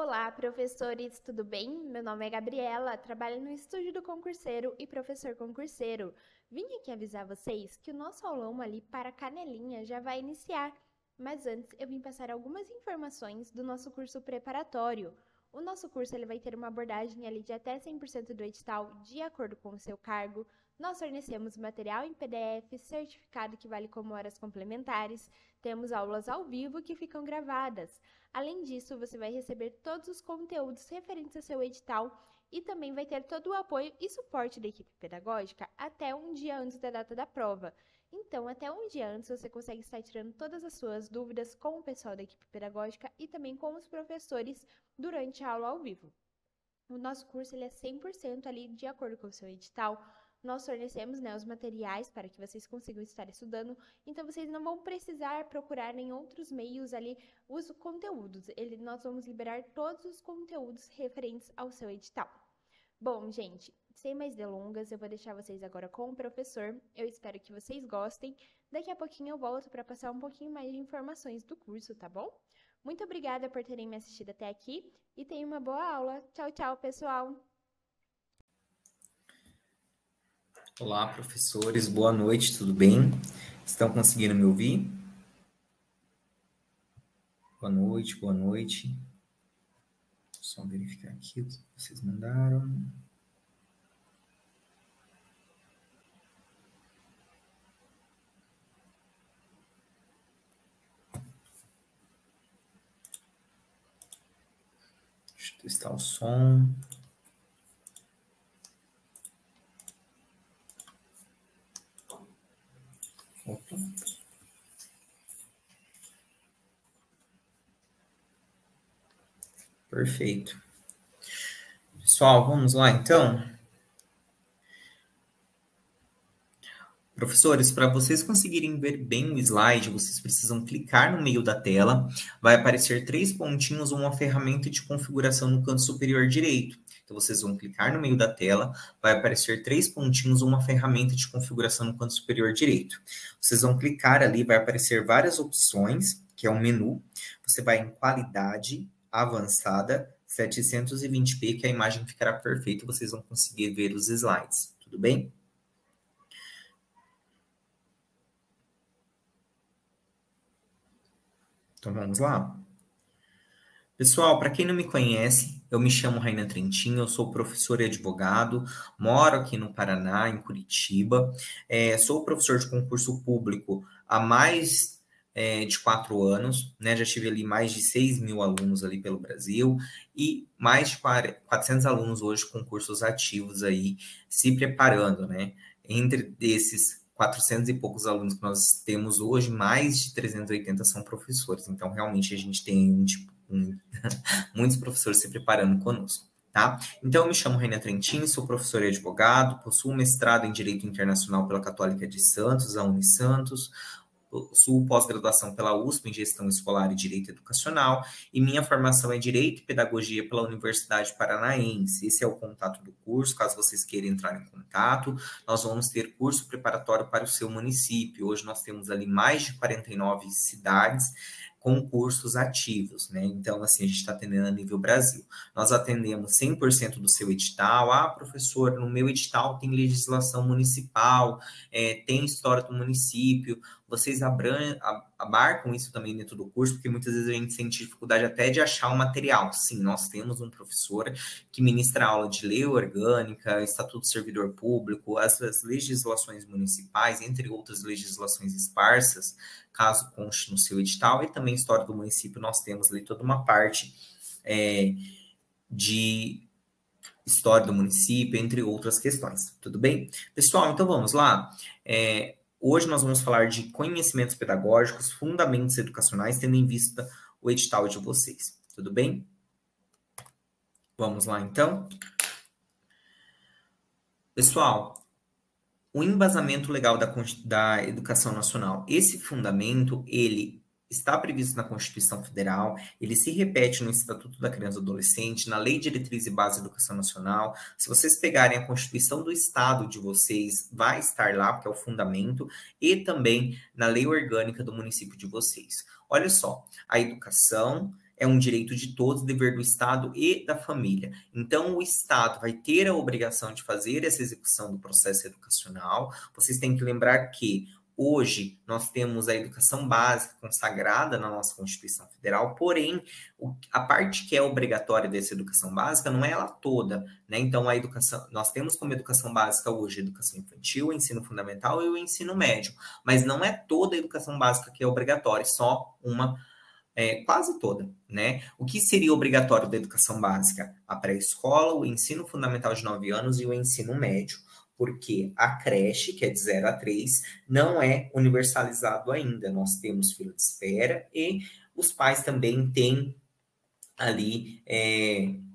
Olá, professores, tudo bem? Meu nome é Gabriela, trabalho no estúdio do concurseiro e professor concurseiro. Vim aqui avisar vocês que o nosso aulão ali para Canelinha já vai iniciar, mas antes eu vim passar algumas informações do nosso curso preparatório. O nosso curso ele vai ter uma abordagem ali de até 100% do edital, de acordo com o seu cargo. Nós fornecemos material em PDF, certificado que vale como horas complementares, temos aulas ao vivo que ficam gravadas. Além disso, você vai receber todos os conteúdos referentes ao seu edital e também vai ter todo o apoio e suporte da equipe pedagógica até um dia antes da data da prova. Então, até um dia antes, você consegue estar tirando todas as suas dúvidas com o pessoal da equipe pedagógica e também com os professores durante a aula ao vivo. O nosso curso ele é 100% ali de acordo com o seu edital. Nós fornecemos, os materiais para que vocês consigam estar estudando, então vocês não vão precisar procurar em outros meios ali os conteúdos. Nós vamos liberar todos os conteúdos referentes ao seu edital. Bom, gente, sem mais delongas, eu vou deixar vocês agora com o professor. Eu espero que vocês gostem. Daqui a pouquinho eu volto para passar um pouquinho mais de informações do curso, tá bom? Muito obrigada por terem me assistido até aqui e tenham uma boa aula. Tchau, tchau, pessoal! Olá, professores, boa noite, tudo bem? Estão conseguindo me ouvir? Boa noite, boa noite. Só verificar aqui o que vocês mandaram. Deixa eu testar o som. Opa. Perfeito. Pessoal, vamos lá então? Professores, para vocês conseguirem ver bem o slide, vocês precisam clicar no meio da tela. Vai aparecer 3 pontinhos, uma ferramenta de configuração no canto superior direito. Então, vocês vão clicar no meio da tela, vai aparecer 3 pontinhos, uma ferramenta de configuração no canto superior direito. Vocês vão clicar ali, vai aparecer várias opções, que é um menu. Você vai em qualidade avançada, 720p, que a imagem ficará perfeita, vocês vão conseguir ver os slides. Tudo bem? Então, vamos lá? Pessoal, para quem não me conhece, eu me chamo Raina Trentin, eu sou professor e advogado, moro aqui no Paraná, em Curitiba, sou professor de concurso público há mais de 4 anos, né? Já tive ali mais de 6 mil alunos ali pelo Brasil e mais de 400 alunos hoje com cursos ativos aí, se preparando, né? Entre esses 400 e poucos alunos que nós temos hoje, mais de 380 são professores. Então, realmente, a gente tem muitos professores se preparando conosco, tá? Então, eu me chamo Raina Trentin, sou professor e advogado, possuo mestrado em Direito Internacional pela Católica de Santos, a Unisantos, possuo pós-graduação pela USP em Gestão Escolar e Direito Educacional, e minha formação é Direito e Pedagogia pela Universidade Paranaense. Esse é o contato do curso, caso vocês queiram entrar em contato. Nós vamos ter curso preparatório para o seu município. Hoje nós temos ali mais de 49 cidades com cursos ativos, né? Então, assim, a gente está atendendo a nível Brasil. Nós atendemos 100% do seu edital. Ah, professor, no meu edital tem legislação municipal, tem história do município. Vocês abarcam isso também dentro do curso, porque muitas vezes a gente sente dificuldade até de achar o material. Sim, nós temos um professor que ministra aula de lei orgânica, Estatuto do Servidor Público, as legislações municipais, entre outras legislações esparsas, caso conste no seu edital, e também história do município, nós temos ali toda uma parte de história do município, entre outras questões. Tudo bem? Pessoal, então vamos lá. Hoje nós vamos falar de conhecimentos pedagógicos, fundamentos educacionais, tendo em vista o edital de vocês. Tudo bem? Vamos lá, então? Pessoal, o embasamento legal da educação nacional. Esse fundamento, ele está previsto na Constituição Federal, ele se repete no Estatuto da Criança e do Adolescente, na Lei de Diretriz e Base da Educação Nacional. Se vocês pegarem a Constituição do Estado de vocês, vai estar lá, porque é o fundamento, e também na Lei Orgânica do município de vocês. Olha só, a educação, é um direito de todos, dever do Estado e da família. Então, o Estado vai ter a obrigação de fazer essa execução do processo educacional. Vocês têm que lembrar que hoje nós temos a educação básica consagrada na nossa Constituição Federal, porém, a parte que é obrigatória dessa educação básica não é ela toda, né? Então, a educação, nós temos como educação básica hoje a educação infantil, o ensino fundamental e o ensino médio, mas não é toda a educação básica que é obrigatória, só uma quase toda, né? O que seria obrigatório da educação básica? A pré-escola, o ensino fundamental de 9 anos e o ensino médio, porque a creche, que é de 0 a 3, não é universalizado ainda. Nós temos fila de espera e os pais também têm ali,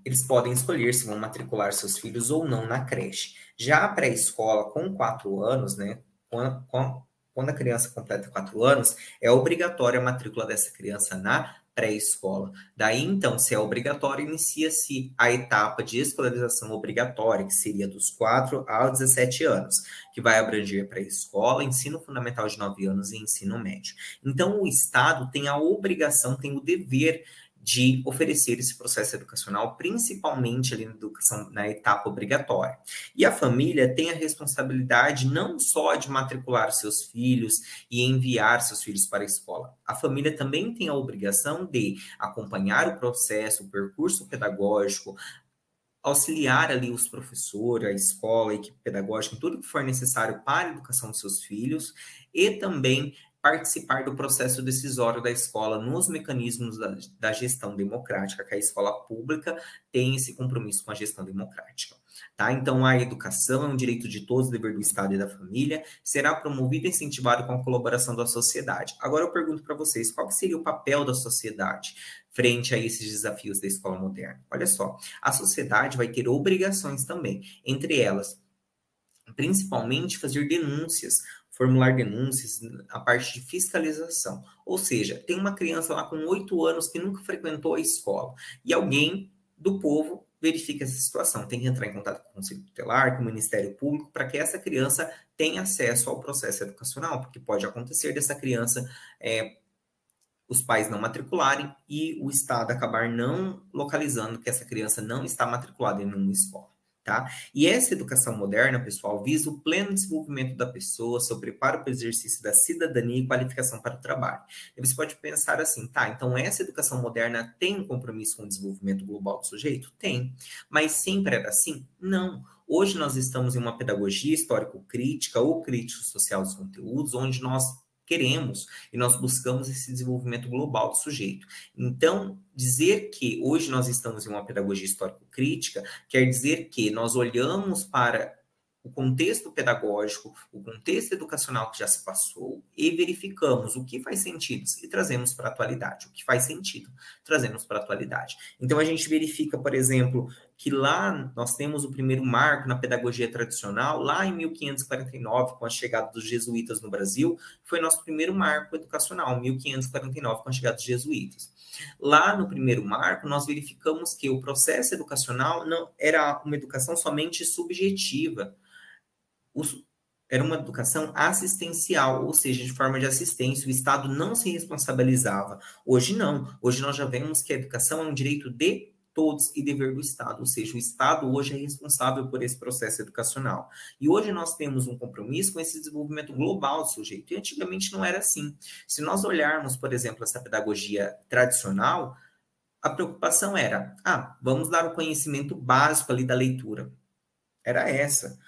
eles podem escolher se vão matricular seus filhos ou não na creche. Já a pré-escola, com 4 anos, né? Quando a criança completa 4 anos, é obrigatória a matrícula dessa criança na pré-escola. Daí, então, se é obrigatório, inicia-se a etapa de escolarização obrigatória, que seria dos 4 aos 17 anos, que vai abranger pré-escola, ensino fundamental de 9 anos e ensino médio. Então, o Estado tem a obrigação, tem o dever de oferecer esse processo educacional, principalmente ali na educação, na etapa obrigatória. E a família tem a responsabilidade não só de matricular seus filhos e enviar seus filhos para a escola. A família também tem a obrigação de acompanhar o processo, o percurso pedagógico, auxiliar ali os professores, a escola, a equipe pedagógica, em tudo que for necessário para a educação dos seus filhos e também participar do processo decisório da escola nos mecanismos da gestão democrática, que a escola pública tem esse compromisso com a gestão democrática. Tá? Então, a educação é um direito de todos, dever do Estado e da família, será promovida e incentivada com a colaboração da sociedade. Agora eu pergunto para vocês, qual seria o papel da sociedade frente a esses desafios da escola moderna? Olha só, a sociedade vai ter obrigações também, entre elas, principalmente fazer denúncias, formular denúncias, a parte de fiscalização. Ou seja, tem uma criança lá com 8 anos que nunca frequentou a escola e alguém do povo verifica essa situação. Tem que entrar em contato com o Conselho Tutelar, com o Ministério Público, para que essa criança tenha acesso ao processo educacional, porque pode acontecer dessa criança os pais não matricularem e o Estado acabar não localizando que essa criança não está matriculada em nenhuma escola. Tá? E essa educação moderna, pessoal, visa o pleno desenvolvimento da pessoa, seu preparo para o exercício da cidadania e qualificação para o trabalho. E você pode pensar assim, tá, então essa educação moderna tem um compromisso com o desenvolvimento global do sujeito? Tem. Mas sempre era assim? Não. Hoje nós estamos em uma pedagogia histórico-crítica ou crítico-social dos conteúdos, onde nós queremos e nós buscamos esse desenvolvimento global do sujeito. Então, dizer que hoje nós estamos em uma pedagogia histórico-crítica quer dizer que nós olhamos para o contexto pedagógico, o contexto educacional que já se passou e verificamos o que faz sentido e trazemos para a atualidade. O que faz sentido, trazemos para a atualidade. Então, a gente verifica, por exemplo, que lá nós temos o primeiro marco na pedagogia tradicional, lá em 1549, com a chegada dos jesuítas no Brasil, foi nosso primeiro marco educacional, 1549, com a chegada dos jesuítas. Lá no primeiro marco, nós verificamos que o processo educacional não era uma educação somente subjetiva, era uma educação assistencial, ou seja, de forma de assistência, o Estado não se responsabilizava. Hoje não, hoje nós já vemos que a educação é um direito de todos e dever do Estado, ou seja, o Estado hoje é responsável por esse processo educacional. E hoje nós temos um compromisso com esse desenvolvimento global do sujeito, e antigamente não era assim. Se nós olharmos, por exemplo, essa pedagogia tradicional, a preocupação era, vamos dar o conhecimento básico ali da leitura. Era essa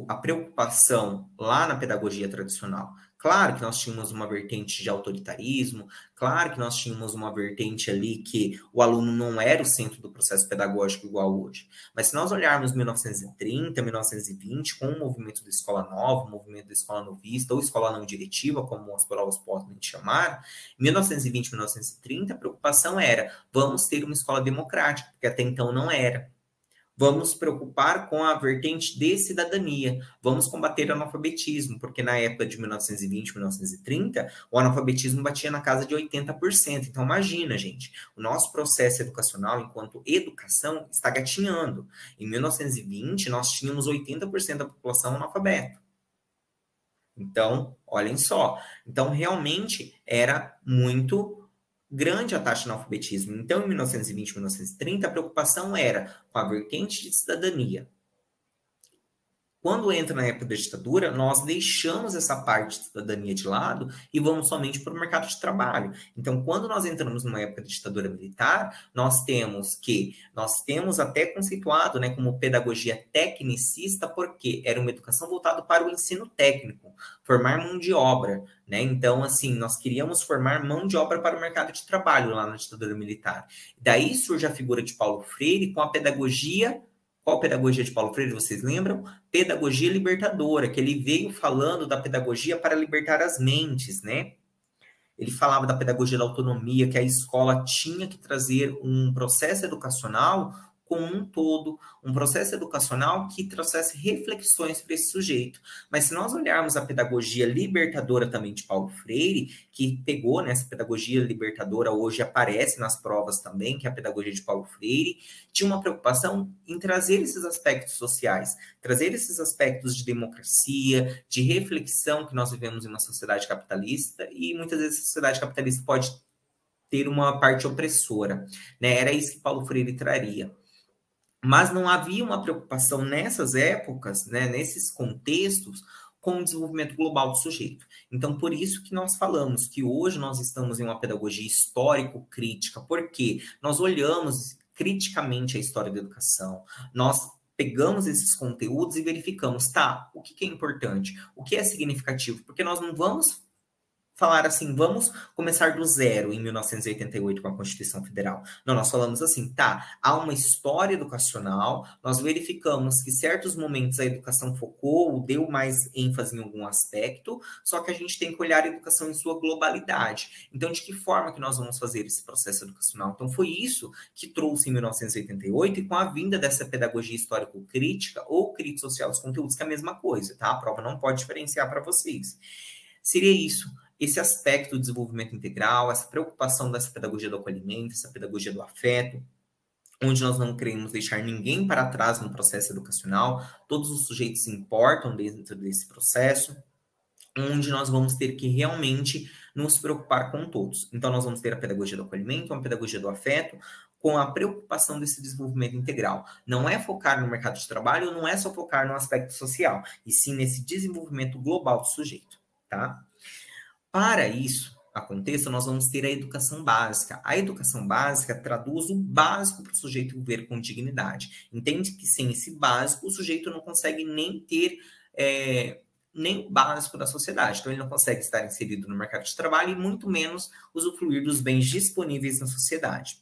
a preocupação lá na pedagogia tradicional. Claro que nós tínhamos uma vertente de autoritarismo, claro que nós tínhamos uma vertente ali que o aluno não era o centro do processo pedagógico igual hoje. Mas se nós olharmos 1930, 1920, com o movimento da escola nova, o movimento da escola novista, ou escola não diretiva, como as provas podem chamar, 1920, 1930, a preocupação era, vamos ter uma escola democrática, porque até então não era. Vamos preocupar com a vertente de cidadania. Vamos combater o analfabetismo, porque na época de 1920, 1930, o analfabetismo batia na casa de 80%. Então, imagina, gente, o nosso processo educacional, enquanto educação, está gatinhando. Em 1920, nós tínhamos 80% da população analfabeta. Então, olhem só. Então, realmente, era muito grande a taxa de analfabetismo. Então, em 1920 e 1930, a preocupação era com a vertente de cidadania. Quando entra na época da ditadura, nós deixamos essa parte de cidadania de lado e vamos somente para o mercado de trabalho. Então, quando nós entramos numa época de ditadura militar, nós temos até conceituado, né, como pedagogia tecnicista, porque era uma educação voltada para o ensino técnico, formar mão de obra, né? Então, assim, nós queríamos formar mão de obra para o mercado de trabalho lá na ditadura militar. Daí surge a figura de Paulo Freire com a pedagogia. Qual pedagogia de Paulo Freire, vocês lembram? Pedagogia libertadora, que ele veio falando da pedagogia para libertar as mentes, né? Ele falava da pedagogia da autonomia, que a escola tinha que trazer um processo educacional como um todo, um processo educacional que trouxesse reflexões para esse sujeito. Mas se nós olharmos a pedagogia libertadora também de Paulo Freire, que pegou nessa pedagogia libertadora, hoje aparece nas provas também, que é a pedagogia de Paulo Freire, tinha uma preocupação em trazer esses aspectos sociais, trazer esses aspectos de democracia, de reflexão, que nós vivemos em uma sociedade capitalista, e muitas vezes a sociedade capitalista pode ter uma parte opressora, né? Era isso que Paulo Freire traria. Mas não havia uma preocupação nessas épocas, né, nesses contextos, com o desenvolvimento global do sujeito. Então, por isso que nós falamos que hoje nós estamos em uma pedagogia histórico-crítica, porque nós olhamos criticamente a história da educação, nós pegamos esses conteúdos e verificamos, tá, o que é importante, o que é significativo, porque nós não vamos falar assim, vamos começar do zero em 1988 com a Constituição Federal. Não, nós falamos assim, tá, há uma história educacional, nós verificamos que certos momentos a educação focou, deu mais ênfase em algum aspecto, só que a gente tem que olhar a educação em sua globalidade. Então, de que forma que nós vamos fazer esse processo educacional? Então, foi isso que trouxe em 1988 e com a vinda dessa pedagogia histórico-crítica ou crítica social dos conteúdos, que é a mesma coisa, tá? A prova não pode diferenciar para vocês. Seria isso. Esse aspecto do desenvolvimento integral, essa preocupação dessa pedagogia do acolhimento, essa pedagogia do afeto, onde nós não queremos deixar ninguém para trás no processo educacional, todos os sujeitos se importam dentro desse processo, onde nós vamos ter que realmente nos preocupar com todos. Então, nós vamos ter a pedagogia do acolhimento, a pedagogia do afeto, com a preocupação desse desenvolvimento integral. Não é focar no mercado de trabalho, não é só focar no aspecto social, e sim nesse desenvolvimento global do sujeito, tá? Para isso aconteça, nós vamos ter a educação básica. A educação básica traduz o básico para o sujeito viver com dignidade. Entende que sem esse básico, o sujeito não consegue nem ter nem o básico da sociedade. Então, ele não consegue estar inserido no mercado de trabalho e muito menos usufruir dos bens disponíveis na sociedade.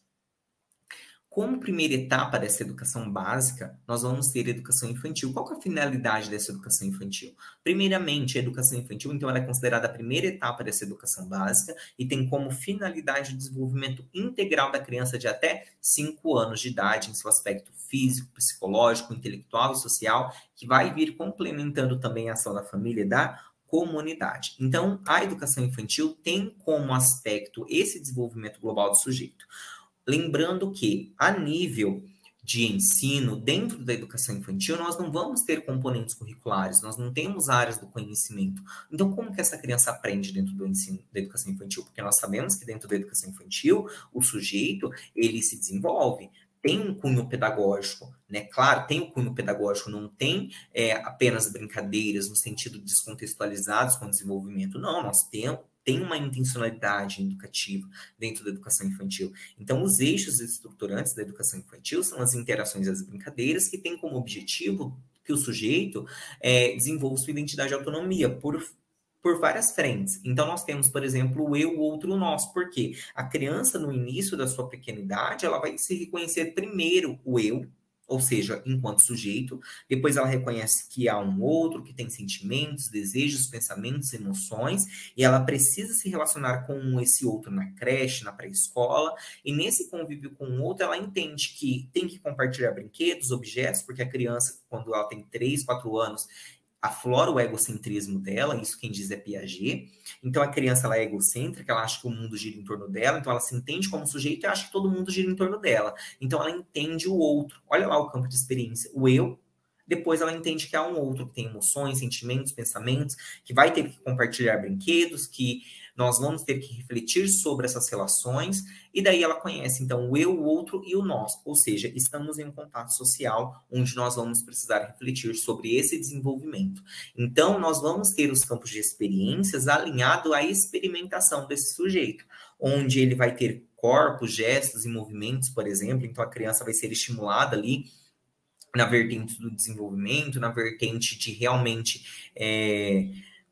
Como primeira etapa dessa educação básica, nós vamos ter educação infantil. Qual que é a finalidade dessa educação infantil? Primeiramente, a educação infantil, então, ela é considerada a primeira etapa dessa educação básica e tem como finalidade o desenvolvimento integral da criança de até 5 anos de idade, em seu aspecto físico, psicológico, intelectual e social, que vai vir complementando também a ação da família e da comunidade. Então, a educação infantil tem como aspecto esse desenvolvimento global do sujeito. Lembrando que, a nível de ensino, dentro da educação infantil, nós não vamos ter componentes curriculares, nós não temos áreas do conhecimento. Então, como que essa criança aprende dentro do ensino da educação infantil? Porque nós sabemos que dentro da educação infantil, o sujeito, ele se desenvolve, tem um cunho pedagógico, né? Claro, tem um cunho pedagógico, não tem apenas brincadeiras no sentido descontextualizados com o desenvolvimento. Não, nós tem uma intencionalidade educativa dentro da educação infantil. Então, os eixos estruturantes da educação infantil são as interações e as brincadeiras, que têm como objetivo que o sujeito desenvolva sua identidade e autonomia por várias frentes. Então, nós temos, por exemplo, o eu, o outro, o nós. Por quê? A criança, no início da sua pequenidade, ela vai se reconhecer primeiro o eu, ou seja, enquanto sujeito, depois ela reconhece que há um outro, que tem sentimentos, desejos, pensamentos, emoções, e ela precisa se relacionar com esse outro na creche, na pré-escola, e nesse convívio com o outro, ela entende que tem que compartilhar brinquedos, objetos, porque a criança, quando ela tem 3, 4 anos, aflora o egocentrismo dela, isso quem diz é Piaget. Então, a criança ela é egocêntrica, ela acha que o mundo gira em torno dela, então ela se entende como sujeito e acha que todo mundo gira em torno dela. Então, ela entende o outro. Olha lá o campo de experiência. O eu, depois ela entende que há um outro que tem emoções, sentimentos, pensamentos, que vai ter que compartilhar brinquedos, que nós vamos ter que refletir sobre essas relações, e daí ela conhece, então, o eu, o outro e o nós, ou seja, estamos em um contato social onde nós vamos precisar refletir sobre esse desenvolvimento. Então, nós vamos ter os campos de experiências alinhados à experimentação desse sujeito, onde ele vai ter corpos, gestos e movimentos, por exemplo, então a criança vai ser estimulada ali na vertente do desenvolvimento, na vertente de realmente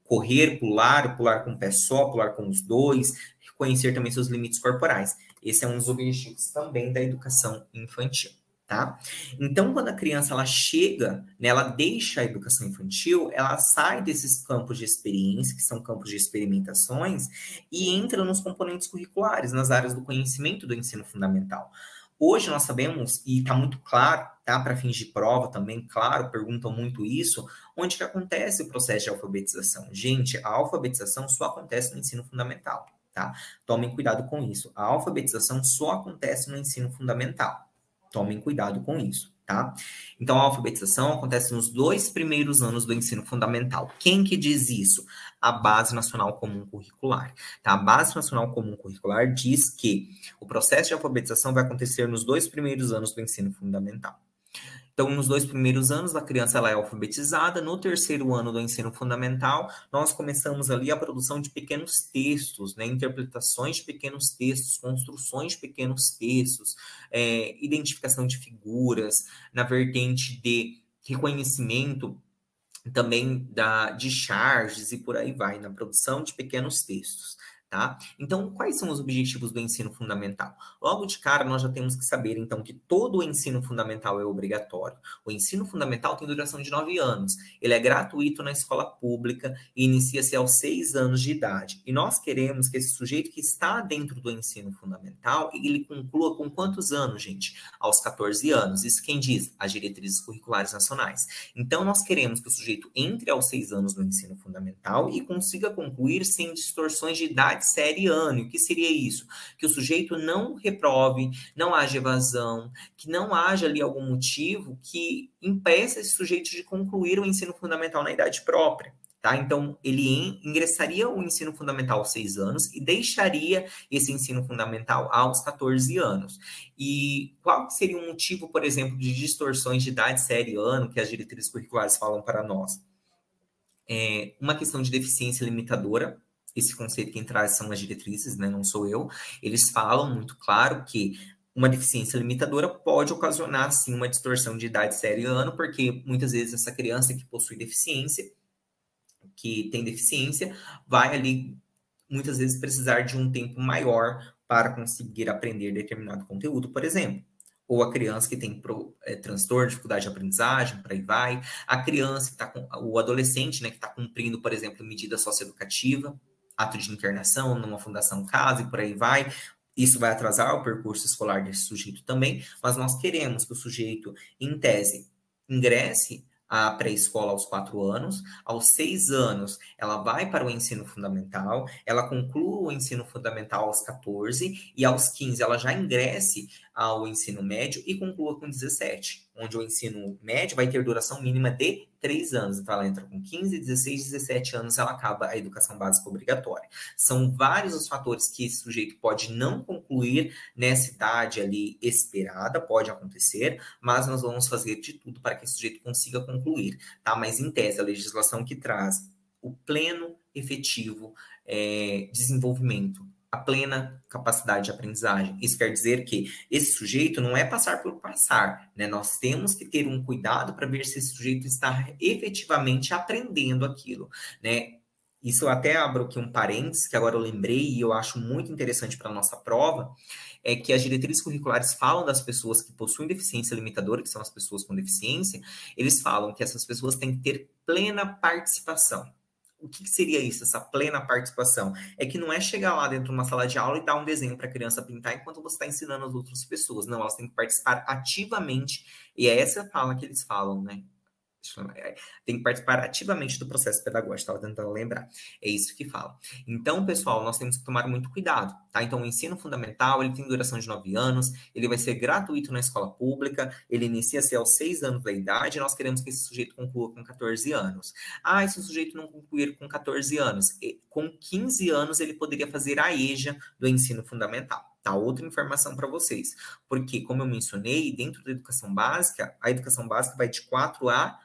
correr, pular com o pé só, pular com os dois, reconhecer também seus limites corporais. Esse é um dos objetivos também da educação infantil, tá? Então, quando a criança ela chega, né, ela deixa a educação infantil, ela sai desses campos de experiência, que são campos de experimentações, e entra nos componentes curriculares, nas áreas do conhecimento do ensino fundamental. Hoje nós sabemos, e está muito claro, tá, para fins de prova também, claro, perguntam muito isso, onde que acontece o processo de alfabetização? Gente, a alfabetização só acontece no ensino fundamental, tá? Tomem cuidado com isso. A alfabetização só acontece no ensino fundamental. Tomem cuidado com isso, tá? Então, a alfabetização acontece nos 2 primeiros anos do ensino fundamental. Quem que diz isso? A Base Nacional Comum Curricular, tá? A Base Nacional Comum Curricular diz que o processo de alfabetização vai acontecer nos 2 primeiros anos do ensino fundamental. Então, nos 2 primeiros anos, a criança ela é alfabetizada. No 3º ano do ensino fundamental, nós começamos ali a produção de pequenos textos, né? Interpretações de pequenos textos, construções de pequenos textos, identificação de figuras, na vertente de reconhecimento também de charges e por aí vai, na produção de pequenos textos. Tá? Então, quais são os objetivos do ensino fundamental? Logo de cara, nós já temos que saber, então, que todo o ensino fundamental é obrigatório. O ensino fundamental tem duração de 9 anos. Ele é gratuito na escola pública e inicia-se aos 6 anos de idade. E nós queremos que esse sujeito que está dentro do ensino fundamental, ele conclua com quantos anos, gente? Aos 14 anos. Isso quem diz? As diretrizes curriculares nacionais. Então, nós queremos que o sujeito entre aos 6 anos no ensino fundamental e consiga concluir sem distorções de idade, série e ano. E o que seria isso? Que o sujeito não reprove, não haja evasão, que não haja ali algum motivo que impeça esse sujeito de concluir o ensino fundamental na idade própria. Tá? Então, ele ingressaria o ensino fundamental aos 6 anos e deixaria esse ensino fundamental aos 14 anos. E qual seria o motivo, por exemplo, de distorções de idade, série e ano que as diretrizes curriculares falam para nós? Uma questão de deficiência limitadora. Esse conceito quem traz são as diretrizes, né? Não sou eu. Eles falam muito claro que uma deficiência limitadora pode ocasionar, sim, uma distorção de idade, série e ano, porque muitas vezes essa criança que possui deficiência, que tem deficiência, vai ali, muitas vezes, precisar de um tempo maior para conseguir aprender determinado conteúdo, por exemplo. Ou a criança que tem transtorno, dificuldade de aprendizagem, por aí vai. A criança que está com... O adolescente, né, que está cumprindo, por exemplo, medida socioeducativa, ato de internação numa fundação casa e por aí vai. Isso vai atrasar o percurso escolar desse sujeito também, mas nós queremos que o sujeito, em tese, ingresse à pré-escola aos 4 anos, aos 6 anos ela vai para o ensino fundamental, ela conclua o ensino fundamental aos 14 e aos 15 ela já ingresse ao ensino médio e conclua com 17, onde o ensino médio vai ter duração mínima de 3 anos. Então, ela entra com 15, 16, 17 anos, ela acaba a educação básica obrigatória. São vários os fatores que esse sujeito pode não concluir nessa idade ali esperada, pode acontecer, mas nós vamos fazer de tudo para que esse sujeito consiga concluir, tá? Mas, em tese, a legislação que traz o pleno, efetivo desenvolvimento, a plena capacidade de aprendizagem. Isso quer dizer que esse sujeito não é passar por passar, né? Nós temos que ter um cuidado para ver se esse sujeito está efetivamente aprendendo aquilo, né? Isso eu até abro aqui um parênteses, que agora eu lembrei e eu acho muito interessante para a nossa prova, é que as diretrizes curriculares falam das pessoas que possuem deficiência limitadora, que são as pessoas com deficiência, eles falam que essas pessoas têm que ter plena participação. O que seria isso, essa plena participação? É que não é chegar lá dentro de uma sala de aula e dar um desenho para a criança pintar enquanto você está ensinando as outras pessoas. Não, elas têm que participar ativamente. E é essa fala que eles falam, né? Tem que participar ativamente do processo pedagógico, estava tentando lembrar. É isso que fala. Então, pessoal, nós temos que tomar muito cuidado, tá? Então, o ensino fundamental, ele tem duração de 9 anos, ele vai ser gratuito na escola pública, ele inicia-se aos 6 anos da idade, e nós queremos que esse sujeito conclua com 14 anos. Ah, e se o sujeito não concluir com 14 anos? Com 15 anos, ele poderia fazer a EJA do ensino fundamental. Tá, outra informação para vocês. Porque, como eu mencionei, dentro da educação básica, a educação básica vai de 4 a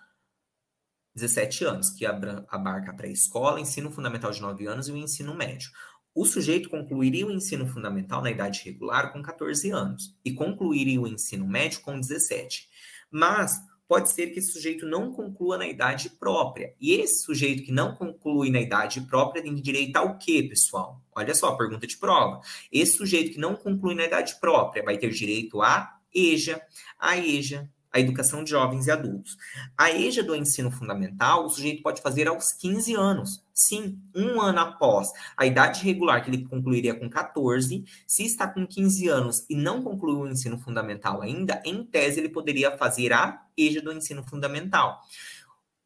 17 anos, que abarca a pré-escola, ensino fundamental de 9 anos e o ensino médio. O sujeito concluiria o ensino fundamental na idade regular com 14 anos e concluiria o ensino médio com 17. Mas pode ser que esse sujeito não conclua na idade própria. E esse sujeito que não conclui na idade própria tem direito ao quê, pessoal? Olha só, pergunta de prova. Esse sujeito que não conclui na idade própria vai ter direito à EJA, a educação de jovens e adultos. A EJA do ensino fundamental, o sujeito pode fazer aos 15 anos. Sim, um ano após a idade regular, que ele concluiria com 14, se está com 15 anos e não concluiu o ensino fundamental ainda, em tese ele poderia fazer a EJA do ensino fundamental.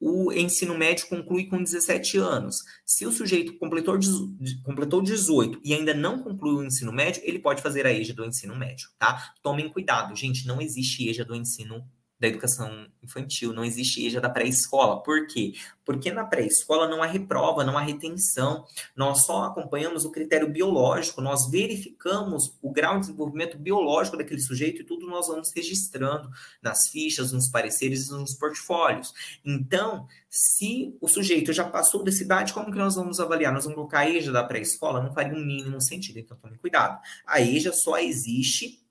O ensino médio conclui com 17 anos. Se o sujeito completou 18 e ainda não concluiu o ensino médio, ele pode fazer a EJA do ensino médio, tá? Tomem cuidado, gente, não existe EJA do ensino da educação infantil, não existe EJA da pré-escola. Por quê? Porque na pré-escola não há reprova, não há retenção. Nós só acompanhamos o critério biológico, nós verificamos o grau de desenvolvimento biológico daquele sujeito e tudo nós vamos registrando nas fichas, nos pareceres e nos portfólios. Então, se o sujeito já passou dessa idade, como que nós vamos avaliar? Nós vamos colocar a EJA da pré-escola? Não faria um mínimo sentido, então tome cuidado. A EJA só existe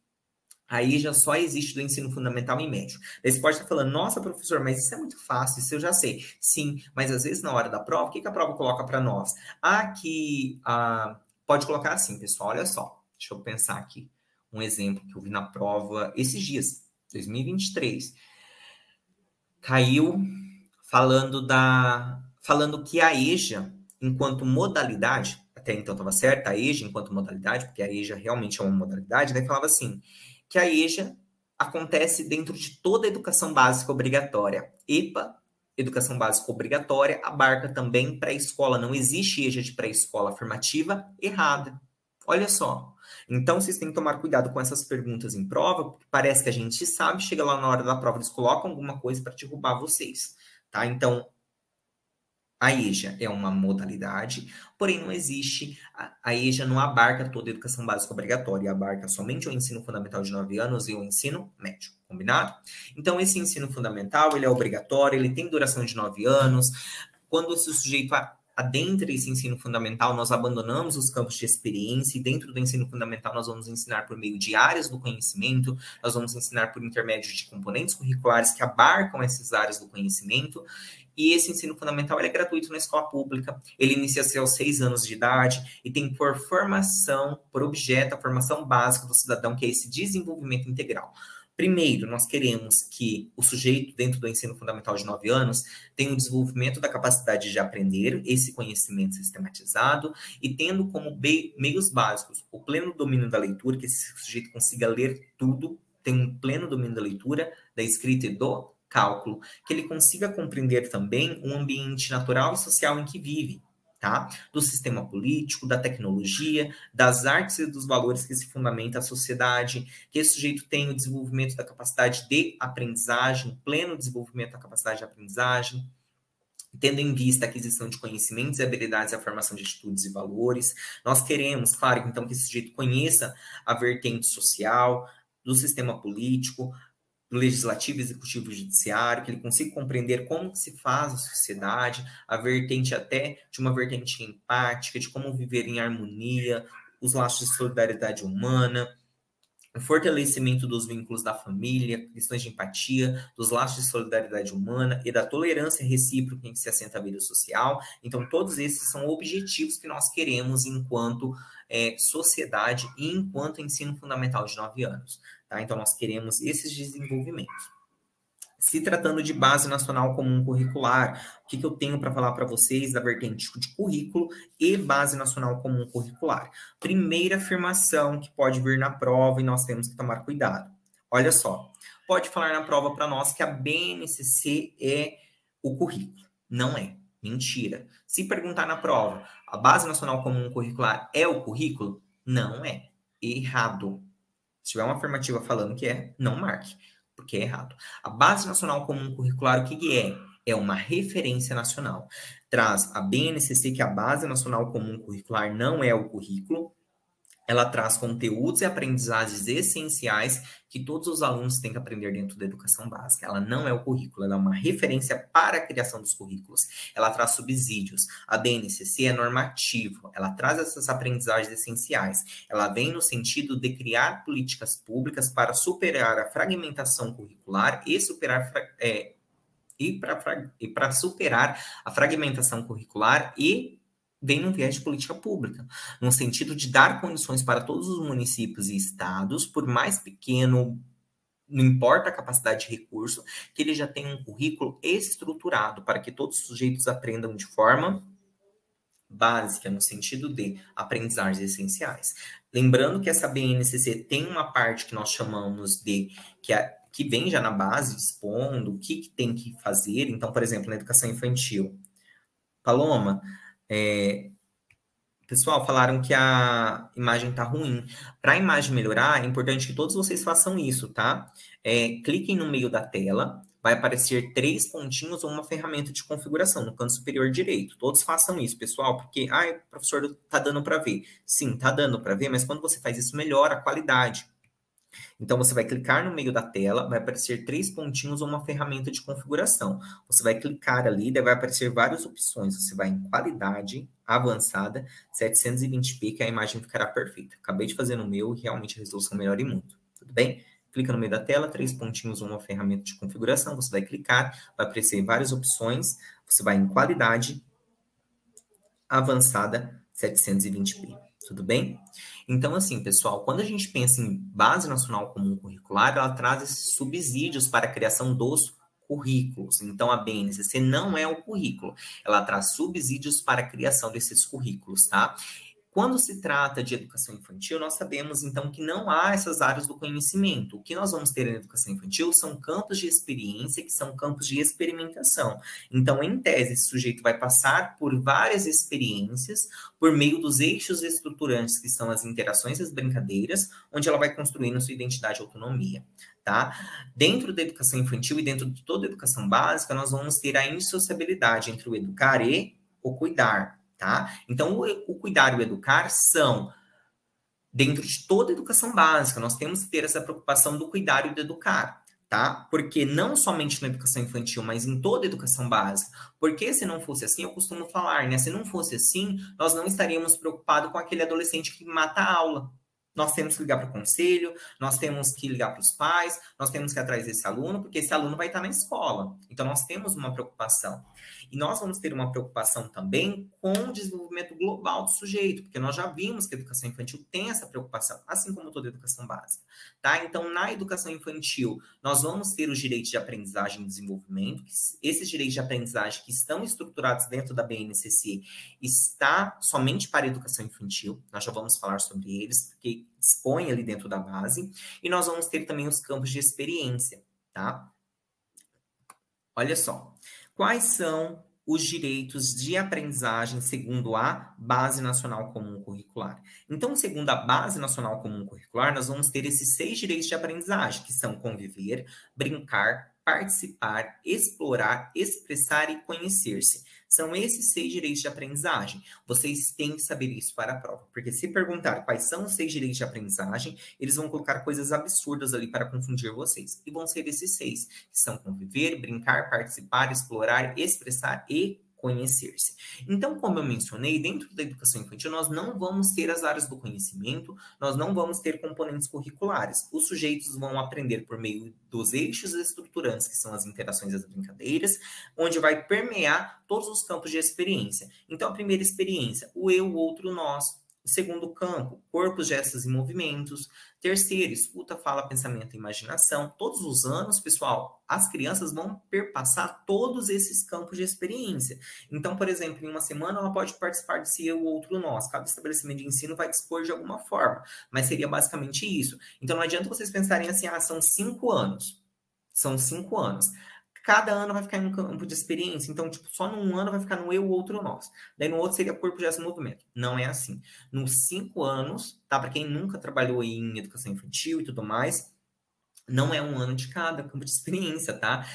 do ensino fundamental e médio. Daí você pode estar falando, nossa, professor, mas isso é muito fácil, isso eu já sei. Sim, mas às vezes na hora da prova, o que a prova coloca para nós? Pode colocar assim, pessoal, olha só. Deixa eu pensar aqui. Um exemplo que eu vi na prova esses dias, 2023. Caiu falando que a EJA, enquanto modalidade, até então estava certa, a EJA enquanto modalidade, porque a EJA realmente é uma modalidade, daí falava assim, que a EJA acontece dentro de toda a educação básica obrigatória. EPA, educação básica obrigatória, abarca também pré-escola. Não existe EJA de pré-escola afirmativa errada. Olha só. Então, vocês têm que tomar cuidado com essas perguntas em prova, porque parece que a gente sabe, chega lá na hora da prova, eles colocam alguma coisa para derrubar vocês. Tá? Então, a EJA é uma modalidade, porém não existe, a EJA não abarca toda a educação básica obrigatória, abarca somente o ensino fundamental de 9 anos e o ensino médio, combinado? Então, esse ensino fundamental, ele é obrigatório, ele tem duração de 9 anos, quando o sujeito adentra esse ensino fundamental, nós abandonamos os campos de experiência e dentro do ensino fundamental nós vamos ensinar por meio de áreas do conhecimento, nós vamos ensinar por intermédio de componentes curriculares que abarcam essas áreas do conhecimento. E esse ensino fundamental ele é gratuito na escola pública, ele inicia-se aos 6 anos de idade e tem por formação, por objeto, a formação básica do cidadão, que é esse desenvolvimento integral. Primeiro, nós queremos que o sujeito, dentro do ensino fundamental de 9 anos, tenha o desenvolvimento da capacidade de aprender esse conhecimento sistematizado e tendo como meios básicos o pleno domínio da leitura, que esse sujeito consiga ler tudo, tem um pleno domínio da leitura, da escrita e do cálculo, que ele consiga compreender também o ambiente natural e social em que vive, tá? Do sistema político, da tecnologia, das artes e dos valores que se fundamenta a sociedade, que esse sujeito tenha o desenvolvimento da capacidade de aprendizagem, pleno desenvolvimento da capacidade de aprendizagem, tendo em vista a aquisição de conhecimentos e habilidades e a formação de atitudes e valores. Nós queremos, claro, então, que esse sujeito conheça a vertente social, do sistema político, do legislativo, executivo e judiciário, que ele consiga compreender como se faz a sociedade, a vertente até de uma vertente empática, de como viver em harmonia, os laços de solidariedade humana, o fortalecimento dos vínculos da família, questões de empatia, dos laços de solidariedade humana e da tolerância recíproca em que se assenta a vida social. Então, todos esses são objetivos que nós queremos enquanto sociedade e enquanto ensino fundamental de 9 anos. Tá? Então, nós queremos esses desenvolvimentos. Se tratando de base nacional comum curricular, o que eu tenho para falar para vocês da vertente de currículo e base nacional comum curricular? Primeira afirmação que pode vir na prova e nós temos que tomar cuidado. Olha só, pode falar na prova para nós que a BNCC é o currículo. Não é. Mentira. Se perguntar na prova, a Base Nacional Comum Curricular é o currículo? Não é. Errado. Se tiver uma afirmativa falando que é, não marque, porque é errado. A Base Nacional Comum Curricular, o que é? É uma referência nacional. Traz a BNCC, que é a Base Nacional Comum Curricular, não é o currículo. Ela traz conteúdos e aprendizagens essenciais que todos os alunos têm que aprender dentro da educação básica. Ela não é o currículo, ela é uma referência para a criação dos currículos. Ela traz subsídios. A BNCC é normativo, ela traz essas aprendizagens essenciais. Ela vem no sentido de criar políticas públicas para superar a fragmentação curricular e para superar a fragmentação curricular e vem num viés de política pública, no sentido de dar condições para todos os municípios e estados, por mais pequeno, não importa a capacidade de recurso, que ele já tenha um currículo estruturado para que todos os sujeitos aprendam de forma básica, no sentido de aprendizagens essenciais. Lembrando que essa BNCC tem uma parte que nós chamamos de que vem já na base, expondo o que tem que fazer. Então, por exemplo, na educação infantil. Paloma, pessoal, falaram que a imagem está ruim. Para a imagem melhorar, é importante que todos vocês façam isso, tá? Cliquem no meio da tela, vai aparecer 3 pontinhos ou uma ferramenta de configuração no canto superior direito. Todos façam isso, pessoal, porque, professor, tá dando para ver. Sim, tá dando para ver, mas quando você faz isso, melhora a qualidade. Então, você vai clicar no meio da tela, vai aparecer 3 pontinhos ou uma ferramenta de configuração. Você vai clicar ali, daí vai aparecer várias opções. Você vai em qualidade, avançada, 720p, que a imagem ficará perfeita. Acabei de fazer no meu e realmente a resolução melhora muito. Tudo bem? Clica no meio da tela, 3 pontinhos ou uma ferramenta de configuração. Você vai clicar, vai aparecer várias opções. Você vai em qualidade, avançada, 720p. Tudo bem? Então, assim, pessoal, quando a gente pensa em Base Nacional Comum Curricular, ela traz esses subsídios para a criação dos currículos. Então, a BNCC não é o currículo, ela traz subsídios para a criação desses currículos, tá? Quando se trata de educação infantil, nós sabemos, então, que não há essas áreas do conhecimento. O que nós vamos ter na educação infantil são campos de experiência, que são campos de experimentação. Então, em tese, esse sujeito vai passar por várias experiências por meio dos eixos estruturantes, que são as interações e as brincadeiras, onde ela vai construindo sua identidade e autonomia, tá? Dentro da educação infantil e dentro de toda a educação básica, nós vamos ter a indissociabilidade entre o educar e o cuidar. Tá? Então, o cuidar e o educar são, dentro de toda a educação básica, nós temos que ter essa preocupação do cuidar e do educar, tá? Porque não somente na educação infantil, mas em toda a educação básica. Porque se não fosse assim, eu costumo falar, né? Se não fosse assim, nós não estaríamos preocupados com aquele adolescente que mata a aula. Nós temos que ligar para o conselho, nós temos que ligar para os pais, nós temos que ir atrás desse aluno, porque esse aluno vai estar na escola. Então, nós temos uma preocupação. E nós vamos ter uma preocupação também com o desenvolvimento global do sujeito, porque nós já vimos que a educação infantil tem essa preocupação, assim como toda a educação básica, tá? Então, na educação infantil, nós vamos ter os direitos de aprendizagem e desenvolvimento, esses direitos de aprendizagem que estão estruturados dentro da BNCC está somente para a educação infantil, nós já vamos falar sobre eles, porque dispõe ali dentro da base, e nós vamos ter também os campos de experiência, tá? Olha só, quais são os direitos de aprendizagem segundo a Base Nacional Comum Curricular? Então, segundo a Base Nacional Comum Curricular, nós vamos ter esses 6 direitos de aprendizagem, que são conviver, brincar, participar, explorar, expressar e conhecer-se. São esses 6 direitos de aprendizagem. Vocês têm que saber isso para a prova, porque se perguntar quais são os 6 direitos de aprendizagem, eles vão colocar coisas absurdas ali para confundir vocês. E vão ser esses 6, que são conviver, brincar, participar, explorar, expressar e conhecer-se. Então, como eu mencionei, dentro da educação infantil, nós não vamos ter as áreas do conhecimento, nós não vamos ter componentes curriculares. Os sujeitos vão aprender por meio dos eixos estruturantes, que são as interações e as brincadeiras, onde vai permear todos os campos de experiência. Então, a primeira experiência, o eu, o outro, o nós. O segundo campo, corpos, gestos e movimentos. Terceiro, escuta, fala, pensamento e imaginação. Todos os anos, pessoal, as crianças vão perpassar todos esses campos de experiência. Então, por exemplo, em uma semana ela pode participar de si, eu, outro, nós. Cada estabelecimento de ensino vai dispor de alguma forma, mas seria basicamente isso. Então, não adianta vocês pensarem assim, são 5 anos. São 5 anos. cada ano vai ficar em um campo de experiência. Então, tipo, só num ano vai ficar no eu, o outro, nós. Daí no outro seria corpo, gesto e movimento. Não é assim. Nos 5 anos, tá? Para quem nunca trabalhou em educação infantil e tudo mais, não é um ano de cada campo de experiência, tá?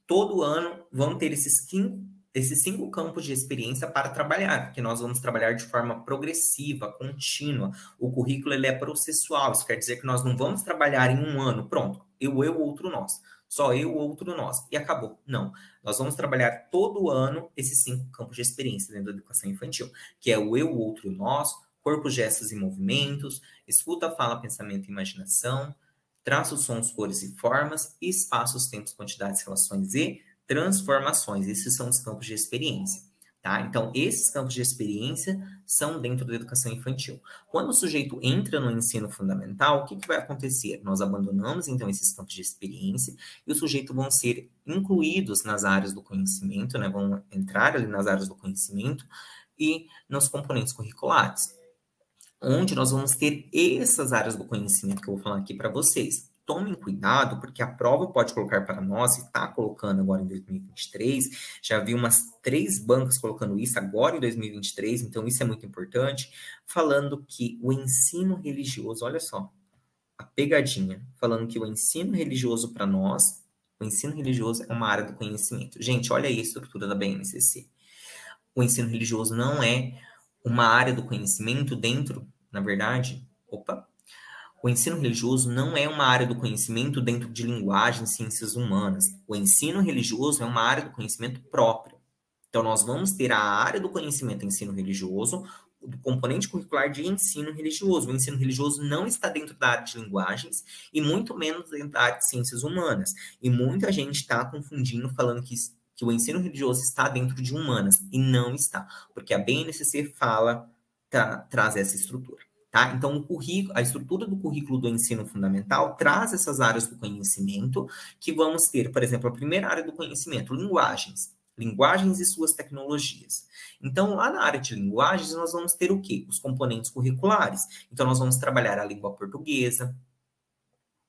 Todo ano vão ter esses 5 campos de experiência para trabalhar, porque nós vamos trabalhar de forma progressiva, contínua. O currículo ele é processual, isso quer dizer que nós não vamos trabalhar em um ano, pronto, eu, outro, nós. Só eu, outro, nós. E acabou. Não. Nós vamos trabalhar todo ano esses 5 campos de experiência dentro da educação infantil, que é o eu, o outro, o nós, corpo, gestos e movimentos, escuta, fala, pensamento e imaginação, traços, sons, cores e formas, espaços, tempos, quantidades, relações e transformações. Esses são os campos de experiência, tá? Então, esses campos de experiência são dentro da educação infantil. Quando o sujeito entra no ensino fundamental, o que vai acontecer? Nós abandonamos, então, esses campos de experiência e o sujeito vão ser incluídos nas áreas do conhecimento, né? Vão entrar ali nas áreas do conhecimento e nos componentes curriculares, onde nós vamos ter essas áreas do conhecimento que eu vou falar aqui para vocês. Tomem cuidado, porque a prova pode colocar para nós, e está colocando agora em 2023, já vi umas 3 bancas colocando isso agora em 2023, então isso é muito importante, falando que o ensino religioso, olha só, a pegadinha, falando que o ensino religioso para nós, o ensino religioso é uma área do conhecimento. Gente, olha aí a estrutura da BNCC. O ensino religioso não é uma área do conhecimento dentro, na verdade, o ensino religioso não é uma área do conhecimento dentro de linguagem e ciências humanas. O ensino religioso é uma área do conhecimento própria. Então, nós vamos ter a área do conhecimento ensino religioso, do componente curricular de ensino religioso. O ensino religioso não está dentro da área de linguagens e muito menos dentro da área de ciências humanas. E muita gente está confundindo, falando que o ensino religioso está dentro de humanas, e não está, porque a BNCC traz essa estrutura, tá? Então, a estrutura do currículo do ensino fundamental traz essas áreas do conhecimento, que vamos ter, por exemplo, a primeira área do conhecimento, linguagens e suas tecnologias. Então, lá na área de linguagens, nós vamos ter o quê? Os componentes curriculares. Então, nós vamos trabalhar a língua portuguesa,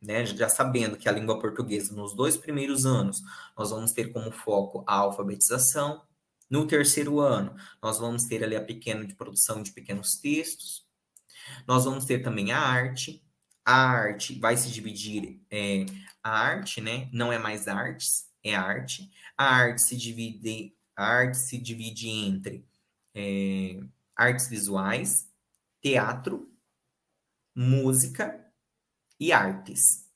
né, já sabendo que a língua portuguesa, nos 2 primeiros anos, nós vamos ter como foco a alfabetização. No 3º ano, nós vamos ter ali a produção de pequenos textos. Nós vamos ter também a arte. A arte vai se dividir, a arte, né, não é mais artes, é arte. A arte se divide entre artes visuais, teatro, música e artes,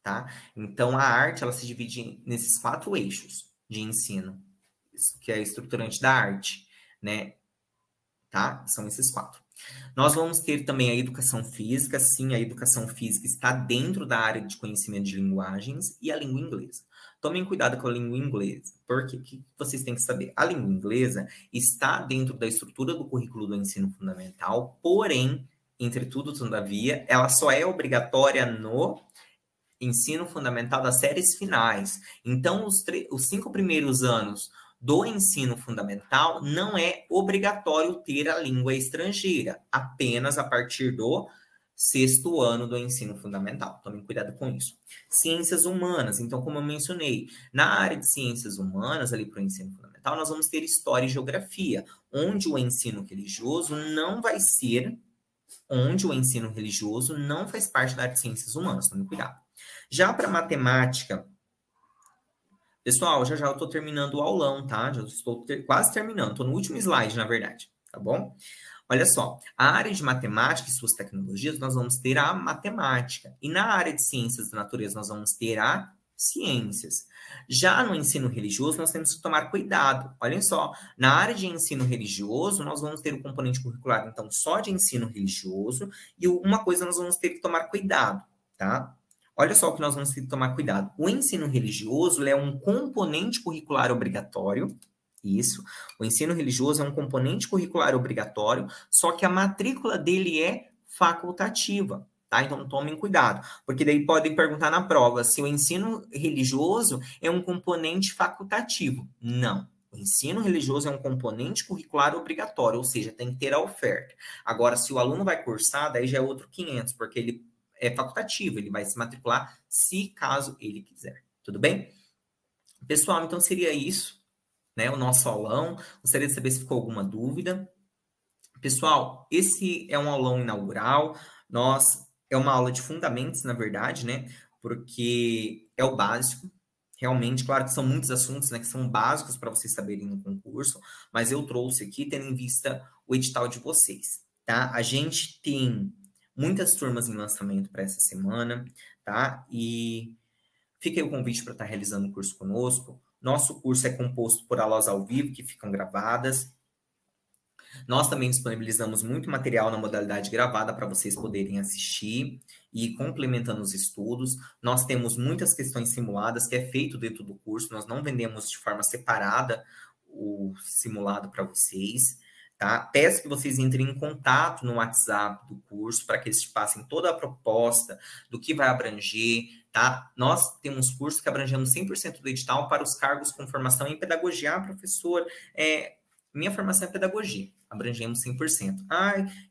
tá? Então, a arte, ela se divide nesses 4 eixos de ensino, que é estruturante da arte, né? Tá? São esses 4. Nós vamos ter também a educação física. Sim, a educação física está dentro da área de conhecimento de linguagens, e a língua inglesa. Tomem cuidado com a língua inglesa, porque o que vocês têm que saber? A língua inglesa está dentro da estrutura do currículo do ensino fundamental, porém, entretudo, todavia, ela só é obrigatória no ensino fundamental das séries finais. Então, os 5 primeiros anos do ensino fundamental não é obrigatório ter a língua estrangeira, apenas a partir do 6º ano do ensino fundamental. Tomem cuidado com isso. Ciências humanas. Então, como eu mencionei, na área de ciências humanas, ali para o ensino fundamental, nós vamos ter história e geografia, onde o ensino religioso não faz parte da área de ciências humanas. Tomem cuidado. Já para matemática, pessoal, já eu estou terminando o aulão, tá? Já estou quase terminando, estou no último slide, na verdade, tá bom? Olha só, a área de matemática e suas tecnologias, nós vamos ter a matemática. E na área de ciências da natureza, nós vamos ter a ciências. Já no ensino religioso, nós temos que tomar cuidado. Olhem só, na área de ensino religioso, nós vamos ter o componente curricular, então, só de ensino religioso. E uma coisa nós vamos ter que tomar cuidado, tá? Olha só o que nós vamos ter que tomar cuidado. O ensino religioso é um componente curricular obrigatório. Isso. O ensino religioso é um componente curricular obrigatório, só que a matrícula dele é facultativa, tá? Então, tomem cuidado, porque daí podem perguntar na prova se o ensino religioso é um componente facultativo. Não. O ensino religioso é um componente curricular obrigatório, ou seja, tem que ter a oferta. Agora, se o aluno vai cursar, daí já é outro 500, porque ele é facultativo, ele vai se matricular se caso ele quiser. Tudo bem? Pessoal, então seria isso, né? O nosso aulão. Gostaria de saber se ficou alguma dúvida. Pessoal, esse é um aulão inaugural. É uma aula de fundamentos, na verdade, né? Porque é o básico. Realmente, claro que são muitos assuntos, né, que são básicos para vocês saberem no concurso, mas eu trouxe aqui tendo em vista o edital de vocês, tá? A gente tem muitas turmas em lançamento para essa semana, tá? E fica aí o convite para estar realizando o curso conosco. Nosso curso é composto por aulas ao vivo que ficam gravadas. Nós também disponibilizamos muito material na modalidade gravada para vocês poderem assistir e ir complementando os estudos. Nós temos muitas questões simuladas que é feito dentro do curso, nós não vendemos de forma separada o simulado para vocês, tá? Peço que vocês entrem em contato no WhatsApp do curso para que eles te passem toda a proposta do que vai abranger, tá? Nós temos cursos que abrangemos 100% do edital para os cargos com formação em pedagogia. Professor, minha formação é pedagogia, abrangemos 100%.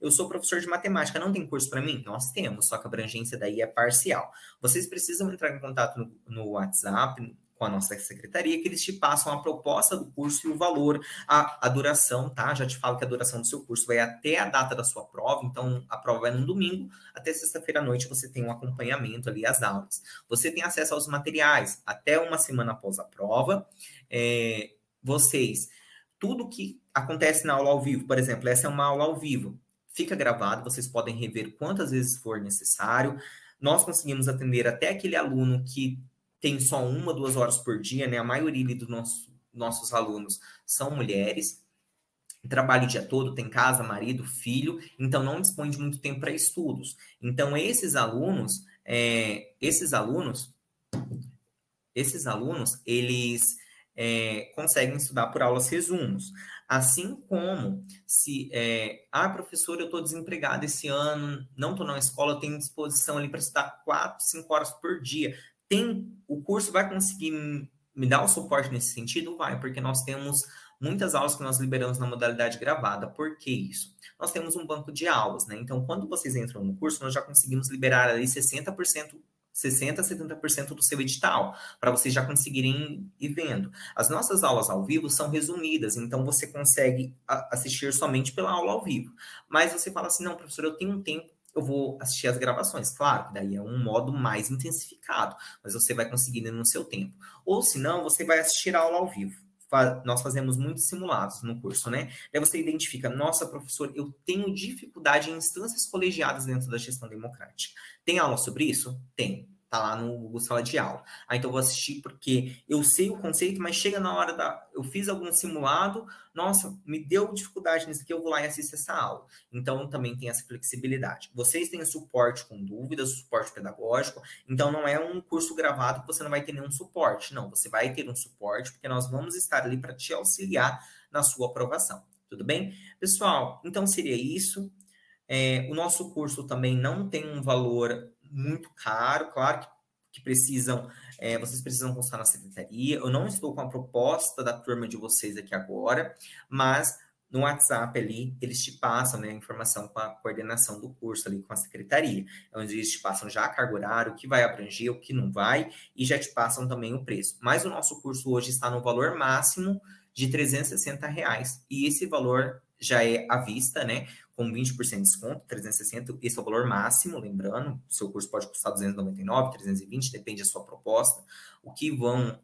Eu sou professor de matemática, não tem curso para mim? Nós temos, só que a abrangência daí é parcial. Vocês precisam entrar em contato no WhatsApp com a nossa secretaria, que eles te passam a proposta do curso e o valor, a duração, tá? Já te falo que a duração do seu curso vai até a data da sua prova, então a prova é no domingo, até sexta-feira à noite você tem um acompanhamento ali às aulas. Você tem acesso aos materiais até uma semana após a prova. Tudo que acontece na aula ao vivo, por exemplo, essa é uma aula ao vivo, fica gravado, vocês podem rever quantas vezes for necessário. Nós conseguimos atender até aquele aluno que tem só 1, 2 horas por dia, né? A maioria dos nossos alunos são mulheres, trabalha o dia todo, tem casa, marido, filho, então não dispõe de muito tempo para estudos. Então, esses alunos, eles conseguem estudar por aulas resumos. Assim como se, professora, eu estou desempregada esse ano, não estou na escola, eu tenho disposição ali para estudar 4, 5 horas por dia. O curso vai conseguir me dar o suporte nesse sentido? Vai, porque nós temos muitas aulas que nós liberamos na modalidade gravada. Por que isso? Nós temos um banco de aulas, né? Então, quando vocês entram no curso, nós já conseguimos liberar ali 60%, 70% do seu edital, para vocês já conseguirem ir vendo. As nossas aulas ao vivo são resumidas, então você consegue assistir somente pela aula ao vivo. Mas você fala assim, não, professor, eu tenho um tempo, eu vou assistir as gravações. Claro, que daí é um modo mais intensificado, mas você vai conseguir no seu tempo. Ou se não, você vai assistir a aula ao vivo. Nós fazemos muitos simulados no curso, né? Aí você identifica, nossa, professor, eu tenho dificuldade em instâncias colegiadas dentro da gestão democrática. Tem aula sobre isso? Tem. Tá lá no Google Sala de Aula. Então eu vou assistir porque eu sei o conceito, mas chega na hora eu fiz algum simulado, nossa, me deu dificuldade nisso aqui, eu vou lá e assisto essa aula. Então também tem essa flexibilidade. Vocês têm suporte com dúvidas, suporte pedagógico, então não é um curso gravado que você não vai ter nenhum suporte. Não, você vai ter um suporte, porque nós vamos estar ali para te auxiliar na sua aprovação. Tudo bem? Pessoal, então seria isso. O nosso curso também não tem um valor muito caro, claro que vocês precisam constar na secretaria. Eu não estou com a proposta da turma de vocês aqui agora, mas no WhatsApp ali, eles te passam, né, a informação com a coordenação do curso ali, com a secretaria, onde eles te passam já a carga horária, o que vai abranger, o que não vai, e já te passam também o preço. Mas o nosso curso hoje está no valor máximo de R$360, e esse valor já é à vista, né, com 20% de desconto, 360, esse é o valor máximo, lembrando, o seu curso pode custar 299, 320, depende da sua proposta, o que vai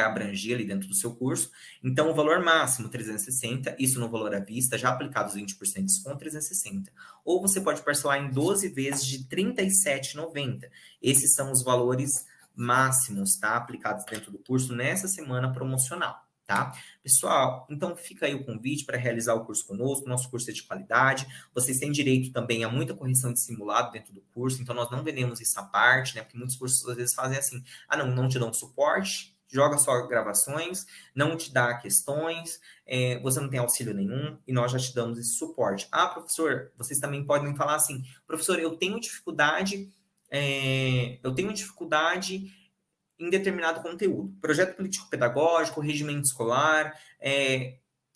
abranger ali dentro do seu curso. Então, o valor máximo, 360, isso no valor à vista, já aplicado os 20% de desconto, 360. Ou você pode parcelar em 12 vezes de R$ 37,90. Esses são os valores máximos, tá? Aplicados dentro do curso nessa semana promocional. Tá? Pessoal, então fica aí o convite para realizar o curso conosco, nosso curso é de qualidade, vocês têm direito também a muita correção de simulado dentro do curso, então nós não vendemos isso à parte, né, porque muitos cursos às vezes fazem assim, não te dão suporte, joga só gravações, não te dá questões, você não tem auxílio nenhum, e nós já te damos esse suporte. Professor, vocês também podem falar assim, professor, eu tenho dificuldade em determinado conteúdo. Projeto político-pedagógico, regimento escolar.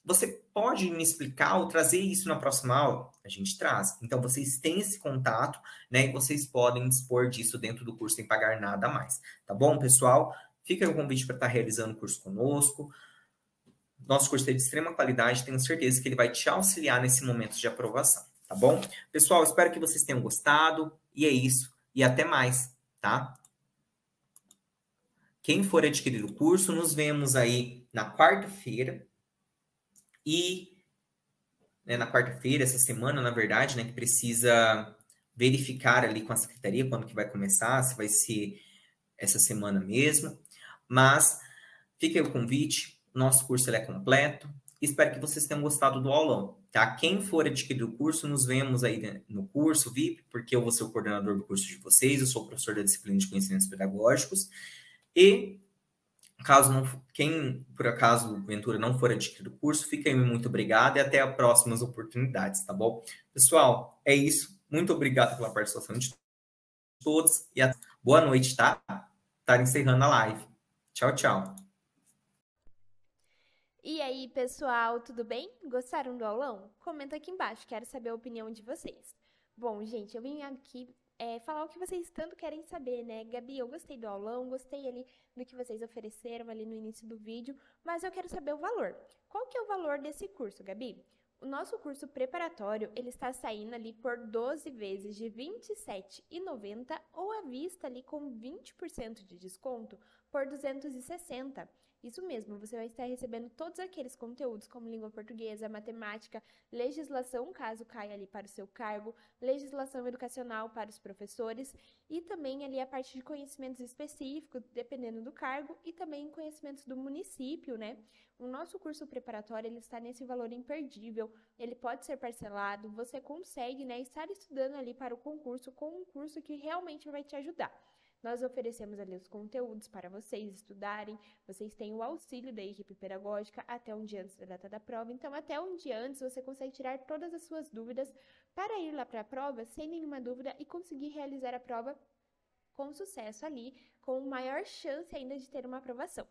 Você pode me explicar ou trazer isso na próxima aula? A gente traz. Então, vocês têm esse contato, né? E vocês podem dispor disso dentro do curso sem pagar nada a mais. Tá bom, pessoal? Fica aí o convite para estar realizando o curso conosco. Nosso curso é de extrema qualidade, tenho certeza que ele vai te auxiliar nesse momento de aprovação, tá bom? Pessoal, espero que vocês tenham gostado, e é isso, e até mais, tá? Quem for adquirir o curso, nos vemos aí na quarta-feira, e na quarta-feira, essa semana, na verdade, né, que precisa verificar ali com a secretaria quando que vai começar, se vai ser essa semana mesmo, mas fica aí o convite, nosso curso ele é completo, espero que vocês tenham gostado do aulão, tá? Quem for adquirir o curso, nos vemos aí no curso VIP, porque eu vou ser o coordenador do curso de vocês, eu sou o professor da disciplina de conhecimentos pedagógicos, e caso não, quem por acaso, Ventura, não for adquirir o curso, fica aí muito obrigado e até as próximas oportunidades, tá bom? Pessoal, é isso, muito obrigado pela participação de todos e boa noite, tá? Tá encerrando a live. Tchau, tchau. E aí, pessoal, tudo bem? Gostaram do aulão? Comenta aqui embaixo, quero saber a opinião de vocês. Bom, gente, eu vim aqui falar o que vocês tanto querem saber, né? Gabi, eu gostei do aulão, gostei ali do que vocês ofereceram ali no início do vídeo, mas eu quero saber o valor. Qual que é o valor desse curso, Gabi? O nosso curso preparatório, ele está saindo ali por 12 vezes de R$ 27,90 ou à vista ali com 20% de desconto por R$ 260. Isso mesmo, você vai estar recebendo todos aqueles conteúdos como língua portuguesa, matemática, legislação, caso caia ali para o seu cargo, legislação educacional para os professores e também ali a parte de conhecimentos específicos, dependendo do cargo, e também conhecimentos do município, né? O nosso curso preparatório, ele está nesse valor imperdível, ele pode ser parcelado, você consegue, né, estar estudando ali para o concurso com um curso que realmente vai te ajudar. Nós oferecemos ali os conteúdos para vocês estudarem, vocês têm o auxílio da equipe pedagógica até um dia antes da data da prova, então até um dia antes você consegue tirar todas as suas dúvidas para ir lá para a prova sem nenhuma dúvida e conseguir realizar a prova com sucesso ali, com maior chance ainda de ter uma aprovação.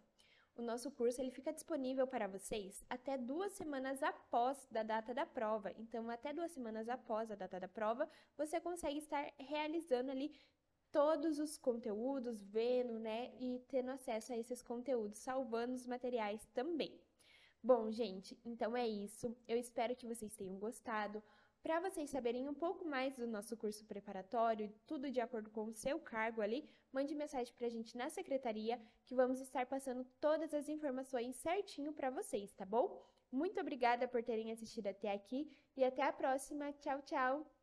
O nosso curso ele fica disponível para vocês até 2 semanas após da data da prova. Então, até 2 semanas após a data da prova, você consegue estar realizando ali todos os conteúdos, vendo, né, e tendo acesso a esses conteúdos, salvando os materiais também. Bom, gente, então é isso. Eu espero que vocês tenham gostado. Para vocês saberem um pouco mais do nosso curso preparatório, tudo de acordo com o seu cargo ali, mande mensagem para a gente na secretaria, que vamos estar passando todas as informações certinho para vocês, tá bom? Muito obrigada por terem assistido até aqui e até a próxima. Tchau, tchau!